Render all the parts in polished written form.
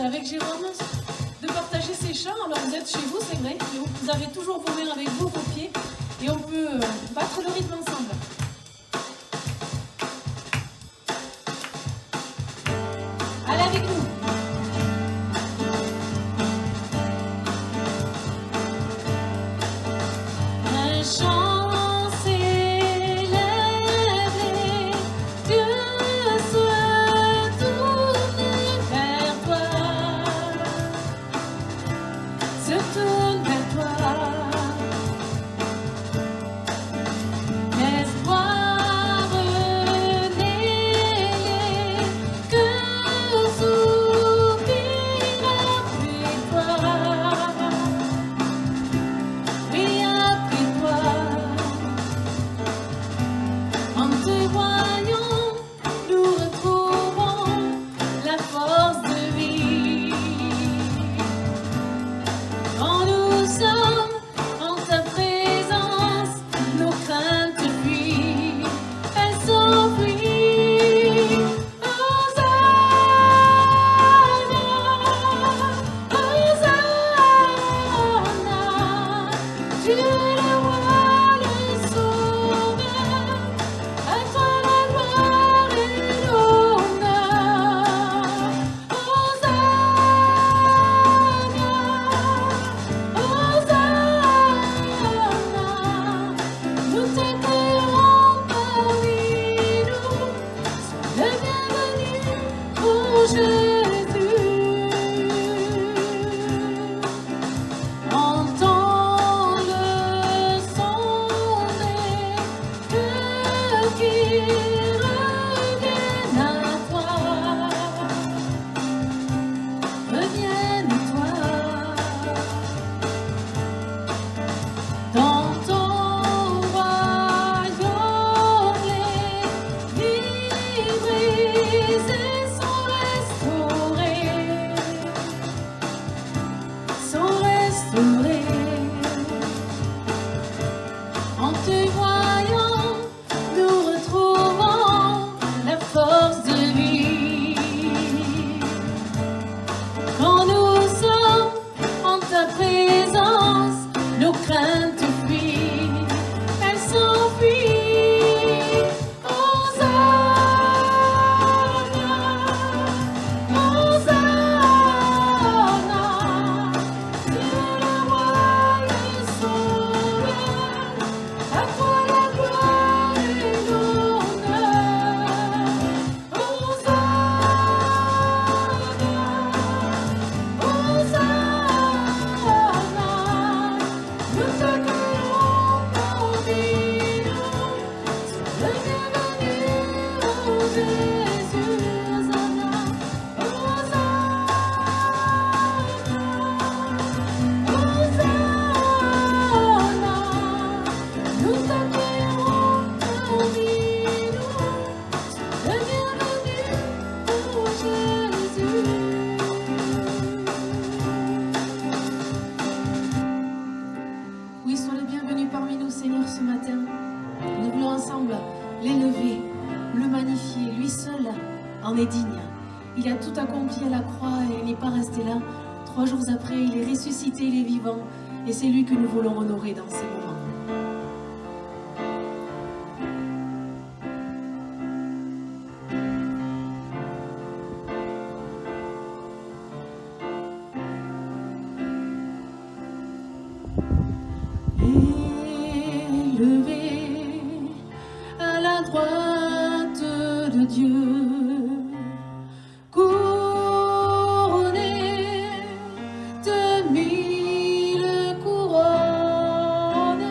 avec Jérôme de partager ces chants. Alors vous êtes chez vous, c'est vrai, mais vous avez toujours vos mains avec vous, vos pieds, et on peut battre le rythme ensemble. Allez avec nous. Un chant s'élève, Dieu se tourne vers toi, se tourne vers toi. L'espoir renaît, que soupire après toi, oui après toi. En te voyant, nous retrouvons la force de vie. Quand nous sommes en ta présence, nos craintes fuient, elles s'enfuient. Hosanna, Hosanna, Dieu le roi, le sauveur, à toi la gloire et l'honneur. Hosanna, Hosanna, nous t'accueillons parmi nous, sois le bienvenu, ô Jésus. Entends le son des cœurs qui reviennent à toi, reviennent à toi. Dans ton royaume, les vies brisées sont restaurées, sont restaurées. En te voyant, nous retrouvons la force de vie. Quand nous sommes en ta présence, nos craintes fuient, elles s'enfuient. Hosanna, Hosanna, Dieu le roi, le sauveur, à toi la gloire et l'honneur. Hosanna, Hosanna, nous t'accueillons parmi nous, sois le bienvenu, ô Jésus. Hosanna, Hosanna, Hosanna, nous t'accueillons parmi nous, sois le bienvenu, ô Jésus. Oui, sois le bienvenu parmi nous, Seigneur, ce matin. Nous voulons ensemble l'élever, le magnifier. Lui seul en est digne. Il a tout accompli à la croix et il n'est pas resté là. 3 jours après, il est ressuscité, il est vivant. Et c'est lui que nous voulons honorer dans ces moments. Élevé à la droite de Dieu, couronné de 1000 couronnes,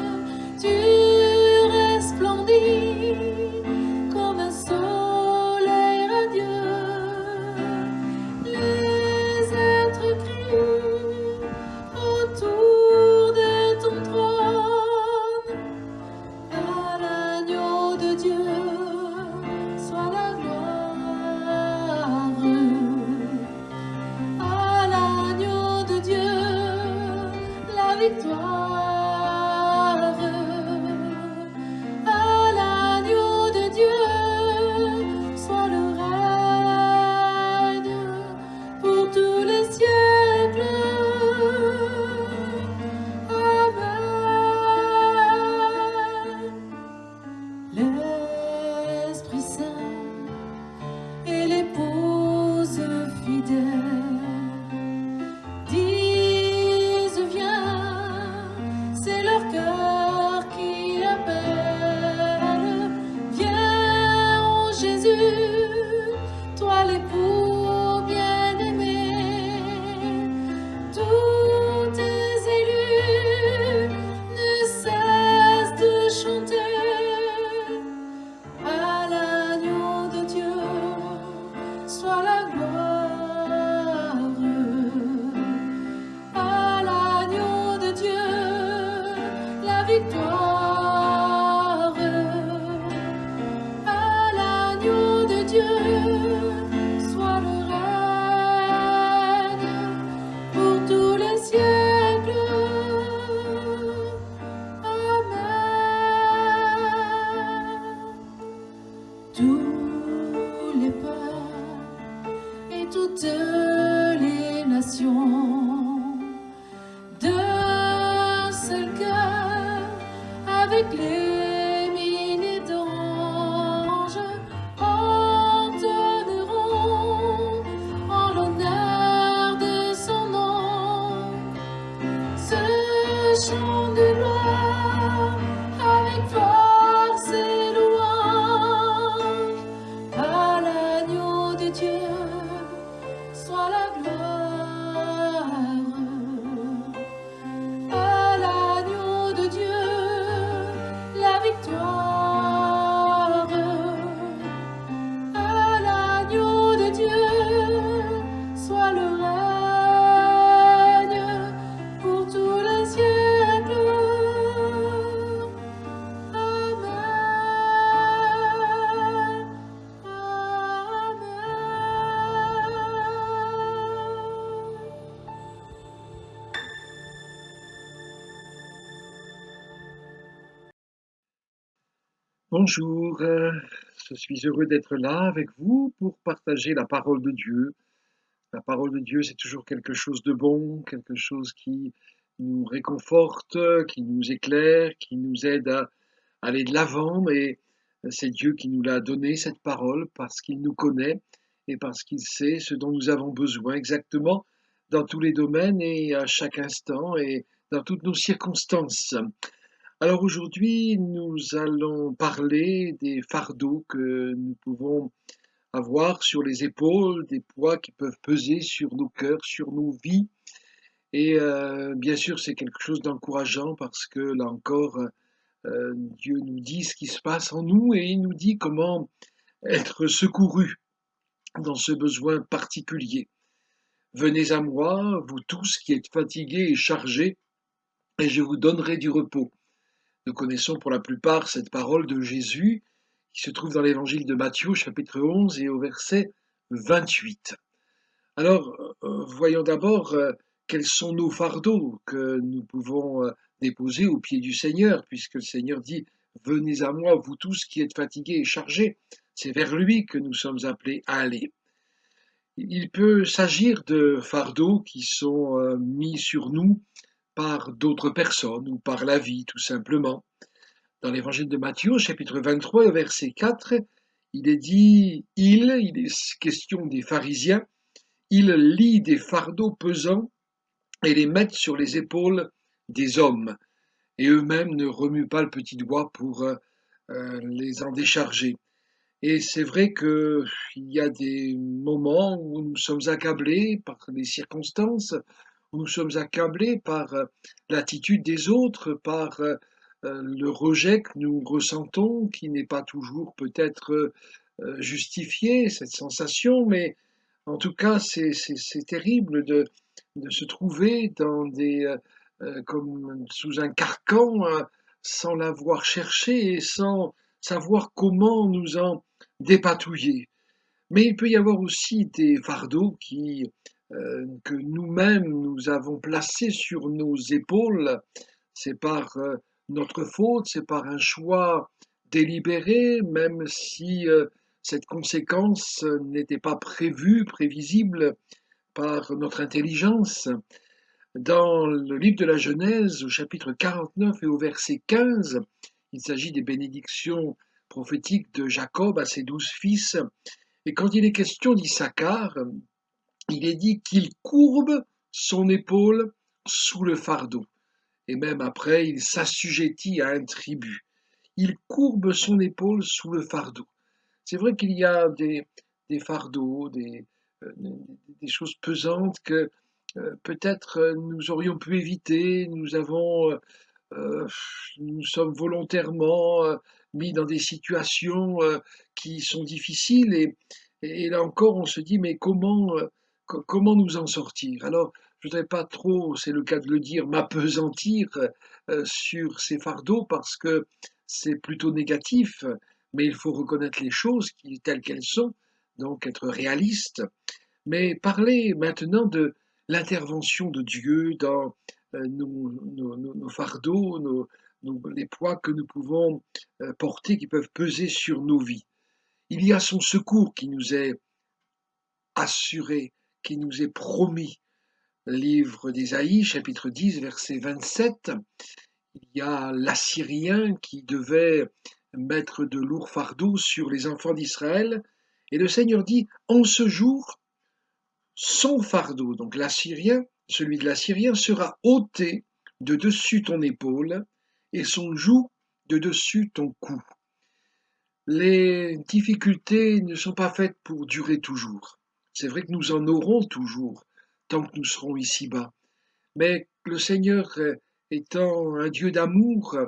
toutes les nations d'un seul cœur avec les milliers d'anges entonneront en l'honneur de son nom ce chant de gloire avec force et louange à l'agneau de Dieu soit la gloire, à l'agneau de Dieu la victoire, à l'agneau de Dieu soit le règne pour tous les siècles. Amen. Bonjour, je suis heureux d'être là avec vous pour partager la parole de Dieu. La parole de Dieu, c'est toujours quelque chose de bon, quelque chose qui nous réconforte, qui nous éclaire, qui nous aide à aller de l'avant. Mais c'est Dieu qui nous l'a donné, cette parole, parce qu'il nous connaît et parce qu'il sait ce dont nous avons besoin exactement dans tous les domaines et à chaque instant et dans toutes nos circonstances. Alors aujourd'hui, nous allons parler des fardeaux que nous pouvons avoir sur les épaules, des poids qui peuvent peser sur nos cœurs, sur nos vies. Et bien sûr, c'est quelque chose d'encourageant parce que là encore, Dieu nous dit ce qui se passe en nous et il nous dit comment être secouru dans ce besoin particulier. Venez à moi, vous tous qui êtes fatigués et chargés, et je vous donnerai du repos. Nous connaissons pour la plupart cette parole de Jésus qui se trouve dans l'évangile de Matthieu, chapitre 11 et au verset 28. Alors, voyons d'abord quels sont nos fardeaux que nous pouvons déposer aux pieds du Seigneur, puisque le Seigneur dit « Venez à moi, vous tous qui êtes fatigués et chargés ». C'est vers lui que nous sommes appelés à aller. Il peut s'agir de fardeaux qui sont mis sur nous par d'autres personnes ou par la vie, tout simplement. Dans l'évangile de Matthieu, chapitre 23, verset 4, il est dit « il est question des pharisiens, ils lient des fardeaux pesants et les mettent sur les épaules des hommes, et eux-mêmes ne remuent pas le petit doigt pour les en décharger. » Et c'est vrai qu'il y a des moments où nous sommes accablés par les circonstances, où nous sommes accablés par l'attitude des autres, par le rejet que nous ressentons, qui n'est pas toujours peut-être justifié, cette sensation, mais en tout cas, c'est terrible de se trouver dans comme sous un carcan, sans l'avoir cherché et sans savoir comment nous en dépatouiller. Mais il peut y avoir aussi des fardeaux que nous-mêmes nous avons placés sur nos épaules. C'est par notre faute, c'est par un choix délibéré, même si cette conséquence n'était pas prévue, prévisible par notre intelligence. Dans le livre de la Genèse, au chapitre 49 et au verset 15, il s'agit des bénédictions prophétiques de Jacob à ses 12 fils. Et quand il est question d'Issachar, il est dit qu'il courbe son épaule sous le fardeau. Et même après, il s'assujettit à un tribut. Il courbe son épaule sous le fardeau. C'est vrai qu'il y a des fardeaux, des choses pesantes que peut-être nous aurions pu éviter. Euh, nous sommes volontairement mis dans des situations qui sont difficiles et là encore on se dit mais comment nous en sortir? Alors je voudrais pas trop, c'est le cas de le dire, m'appesantir sur ces fardeaux parce que c'est plutôt négatif, mais il faut reconnaître les choses telles qu'elles sont, donc être réaliste. Mais parler maintenant de l'intervention de Dieu dans nos fardeaux, les poids que nous pouvons porter, qui peuvent peser sur nos vies. Il y a son secours qui nous est assuré, qui nous est promis. Livre d'Ésaïe, chapitre 10, verset 27, il y a l'Assyrien qui devait mettre de lourds fardeaux sur les enfants d'Israël, et le Seigneur dit, en ce jour, son fardeau, donc l'Assyrien, celui de l'Assyrien sera ôté de dessus ton épaule, et son joug de dessus ton cou. Les difficultés ne sont pas faites pour durer toujours. C'est vrai que nous en aurons toujours, tant que nous serons ici-bas. Mais le Seigneur étant un Dieu d'amour,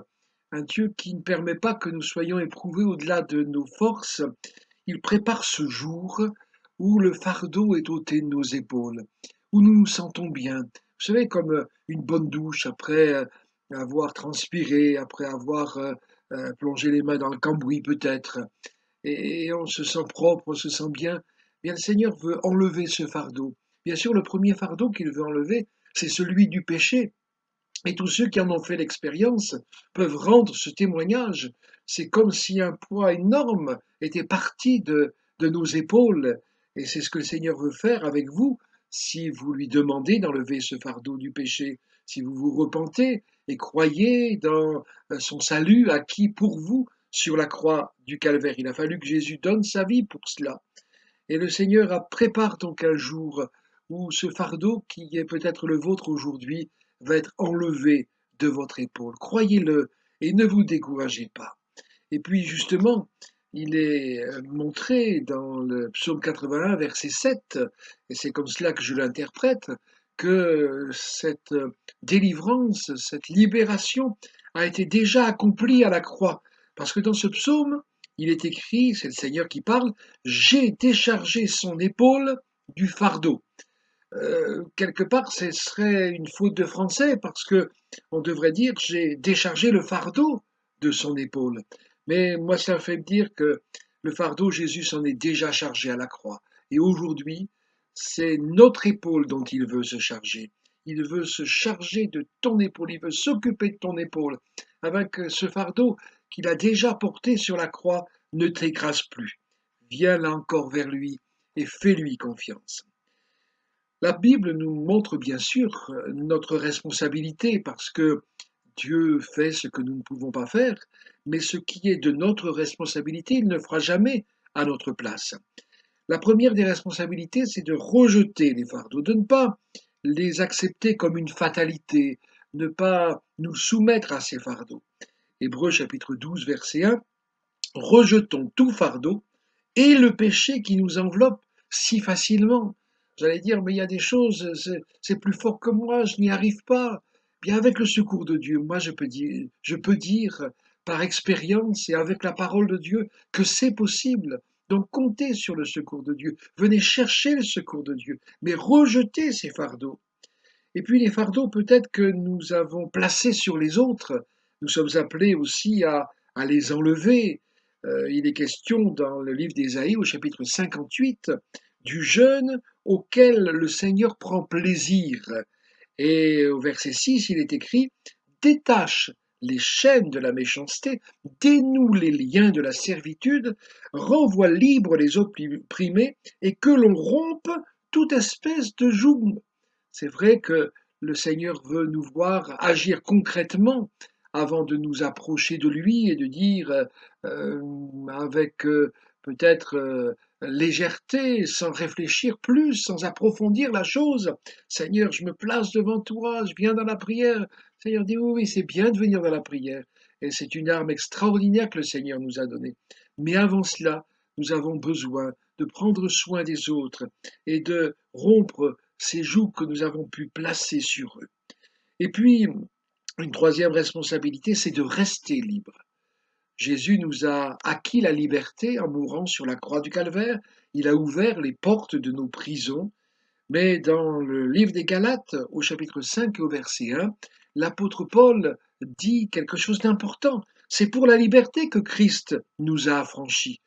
un Dieu qui ne permet pas que nous soyons éprouvés au-delà de nos forces, il prépare ce jour où le fardeau est ôté de nos épaules, où nous nous sentons bien. Vous savez, comme une bonne douche après avoir transpiré, après avoir plongé les mains dans le cambouis peut-être, et on se sent propre, on se sent bien. Bien, le Seigneur veut enlever ce fardeau. Bien sûr, le premier fardeau qu'il veut enlever, c'est celui du péché. Et tous ceux qui en ont fait l'expérience peuvent rendre ce témoignage. C'est comme si un poids énorme était parti de nos épaules. Et c'est ce que le Seigneur veut faire avec vous si vous lui demandez d'enlever ce fardeau du péché, si vous vous repentez et croyez dans son salut acquis pour vous sur la croix du Calvaire. Il a fallu que Jésus donne sa vie pour cela. Et le Seigneur prépare donc un jour où ce fardeau qui est peut-être le vôtre aujourd'hui va être enlevé de votre épaule. Croyez-le et ne vous découragez pas. Et puis justement, il est montré dans le psaume 81, verset 7, et c'est comme cela que je l'interprète, que cette délivrance, cette libération a été déjà accomplie à la croix. Parce que dans ce psaume, il est écrit, c'est le Seigneur qui parle, j'ai déchargé son épaule du fardeau. Quelque part, ce serait une faute de français parce que on devrait dire j'ai déchargé le fardeau de son épaule. Mais moi, ça me fait me dire que le fardeau, Jésus s'en est déjà chargé à la croix. Et aujourd'hui, c'est notre épaule dont il veut se charger. Il veut se charger de ton épaule, il veut s'occuper de ton épaule, afin que ce fardeau qu'il a déjà porté sur la croix ne t'écrase plus. Viens là encore vers lui et fais-lui confiance. La Bible nous montre bien sûr notre responsabilité parce que Dieu fait ce que nous ne pouvons pas faire, mais ce qui est de notre responsabilité, il ne fera jamais à notre place. La première des responsabilités, c'est de rejeter les fardeaux, de ne pas les accepter comme une fatalité, ne pas nous soumettre à ces fardeaux. Hébreux chapitre 12, verset 1, rejetons tout fardeau et le péché qui nous enveloppe si facilement. Vous allez dire, mais il y a des choses, c'est plus fort que moi, je n'y arrive pas. Bien, avec le secours de Dieu, moi je peux dire par expérience et avec la parole de Dieu que c'est possible. Donc comptez sur le secours de Dieu. Venez chercher le secours de Dieu, mais rejetez ces fardeaux. Et puis les fardeaux peut-être que nous avons placés sur les autres, nous sommes appelés aussi à les enlever. Il est question dans le livre d'Ésaïe au chapitre 58 du jeûne auquel le Seigneur prend plaisir. Et au verset 6, il est écrit « Détache les chaînes de la méchanceté, dénoue les liens de la servitude, renvoie libres les opprimés et que l'on rompe toute espèce de joug. » C'est vrai que le Seigneur veut nous voir agir concrètement avant de nous approcher de lui et de dire avec peut-être légèreté, sans réfléchir plus, sans approfondir la chose. Seigneur, je me place devant toi, je viens dans la prière. Seigneur dit oui, oui, c'est bien de venir dans la prière. Et c'est une arme extraordinaire que le Seigneur nous a donnée. Mais avant cela, nous avons besoin de prendre soin des autres et de rompre ces jougs que nous avons pu placer sur eux. Et puis, une troisième responsabilité, c'est de rester libre. Jésus nous a acquis la liberté en mourant sur la croix du Calvaire. Il a ouvert les portes de nos prisons. Mais dans le livre des Galates, au chapitre 5 et au verset 1, l'apôtre Paul dit quelque chose d'important. C'est pour la liberté que Christ nous a affranchis.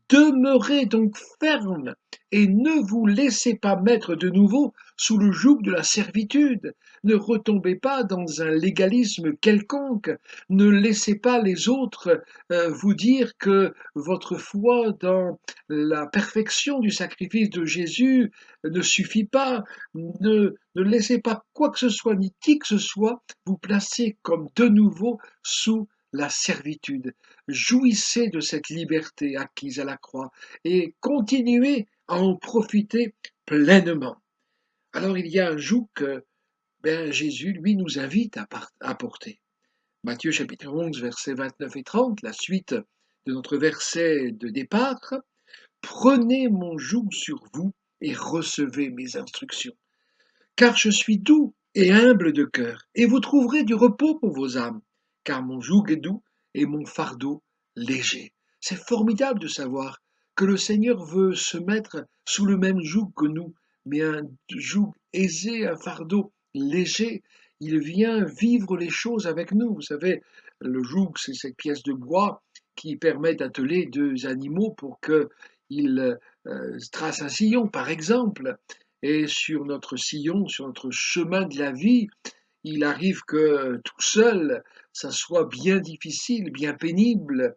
Demeurez donc fermes et ne vous laissez pas mettre de nouveau sous le joug de la servitude. Ne retombez pas dans un légalisme quelconque. Ne laissez pas les autres vous dire que votre foi dans la perfection du sacrifice de Jésus ne suffit pas. Ne laissez pas quoi que ce soit ni qui que ce soit vous placer comme de nouveau sous la servitude. Jouissez de cette liberté acquise à la croix et continuez à en profiter pleinement. Alors il y a un joug que Jésus, lui, nous invite à porter. Matthieu chapitre 11, versets 29 et 30, la suite de notre verset de départ. Prenez mon joug sur vous et recevez mes instructions. Car je suis doux et humble de cœur, et vous trouverez du repos pour vos âmes, car mon joug est doux et mon fardeau léger. C'est formidable de savoir que le Seigneur veut se mettre sous le même joug que nous, mais un joug aisé, un fardeau léger. Il vient vivre les choses avec nous. Vous savez, le joug, c'est cette pièce de bois qui permet d'atteler deux animaux pour qu'ils tracent un sillon, par exemple. Et sur notre sillon, sur notre chemin de la vie, il arrive que tout seul, ça soit bien difficile, bien pénible,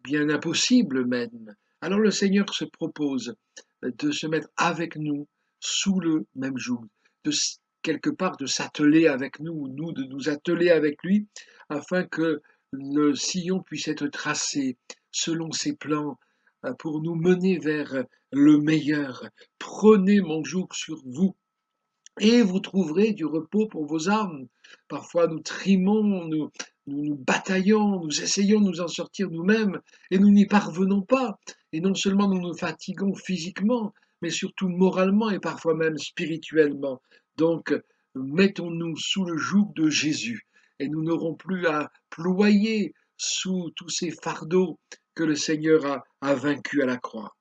bien impossible même. Alors le Seigneur se propose de se mettre avec nous sous le même joug, de quelque part de s'atteler avec nous, nous de nous atteler avec lui, afin que le sillon puisse être tracé selon ses plans pour nous mener vers le meilleur. Prenez mon joug sur vous et vous trouverez du repos pour vos âmes. Parfois nous trimons, nous bataillons, nous essayons de nous en sortir nous-mêmes et nous n'y parvenons pas. Et non seulement nous nous fatiguons physiquement, mais surtout moralement et parfois même spirituellement. Donc mettons-nous sous le joug de Jésus et nous n'aurons plus à ployer sous tous ces fardeaux que le Seigneur a vaincus à la croix.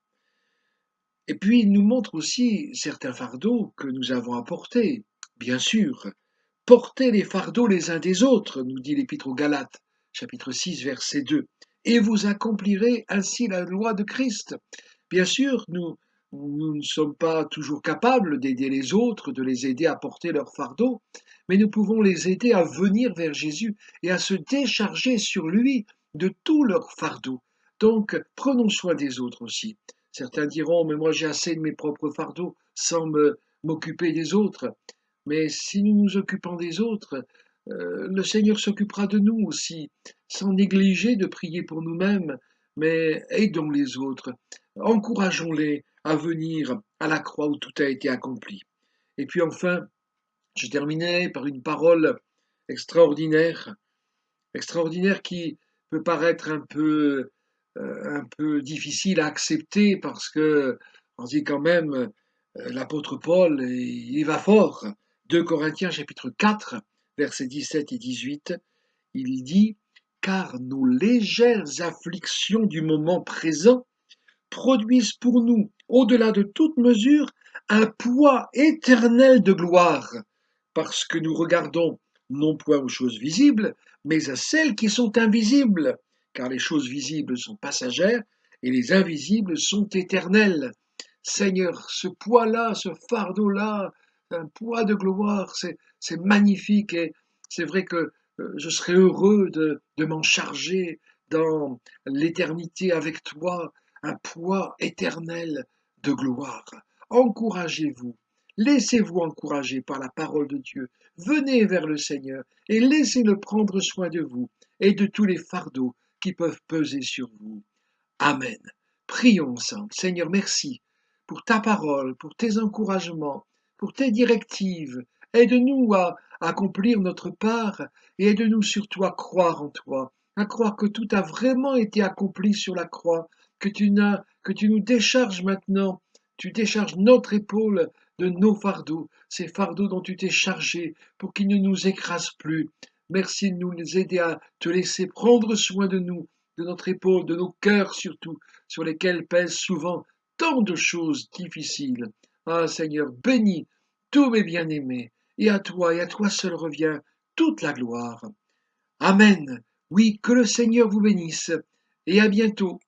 Et puis, il nous montre aussi certains fardeaux que nous avons à porter. Bien sûr, portez les fardeaux les uns des autres, nous dit l'Épître aux Galates, chapitre 6, verset 2, et vous accomplirez ainsi la loi de Christ. Bien sûr, nous ne sommes pas toujours capables d'aider les autres, de les aider à porter leurs fardeaux, mais nous pouvons les aider à venir vers Jésus et à se décharger sur lui de tous leurs fardeaux. Donc, prenons soin des autres aussi. Certains diront, mais moi j'ai assez de mes propres fardeaux sans m'occuper des autres. Mais si nous nous occupons des autres, le Seigneur s'occupera de nous aussi, sans négliger de prier pour nous-mêmes, mais aidons les autres, encourageons-les à venir à la croix où tout a été accompli. Et puis enfin, je terminais par une parole extraordinaire, extraordinaire qui peut paraître un peu difficile à accepter parce que on dit quand même l'apôtre Paul, il va fort. 2 Corinthiens chapitre 4, versets 17 et 18, il dit « Car nos légères afflictions du moment présent produisent pour nous, au-delà de toute mesure, un poids éternel de gloire, parce que nous regardons non point aux choses visibles, mais à celles qui sont invisibles, car les choses visibles sont passagères et les invisibles sont éternelles. » Seigneur, ce poids-là, ce fardeau-là, un poids de gloire, c'est magnifique et c'est vrai que je serais heureux de m'en charger dans l'éternité avec toi, un poids éternel de gloire. Encouragez-vous, laissez-vous encourager par la parole de Dieu. Venez vers le Seigneur et laissez-le prendre soin de vous et de tous les fardeaux qui peuvent peser sur vous. Amen. Prions ensemble. Seigneur, merci pour ta parole, pour tes encouragements, pour tes directives. Aide-nous à accomplir notre part et aide-nous surtout à croire en toi, à croire que tout a vraiment été accompli sur la croix, que tu nous décharges maintenant, tu décharges notre épaule de nos fardeaux, ces fardeaux dont tu t'es chargé pour qu'ils ne nous écrasent plus. Merci de nous aider à te laisser prendre soin de nous, de notre épaule, de nos cœurs surtout, sur lesquels pèsent souvent tant de choses difficiles. Ah Seigneur, bénis tous mes bien-aimés, et à toi seul revient toute la gloire. Amen. Oui, que le Seigneur vous bénisse, et à bientôt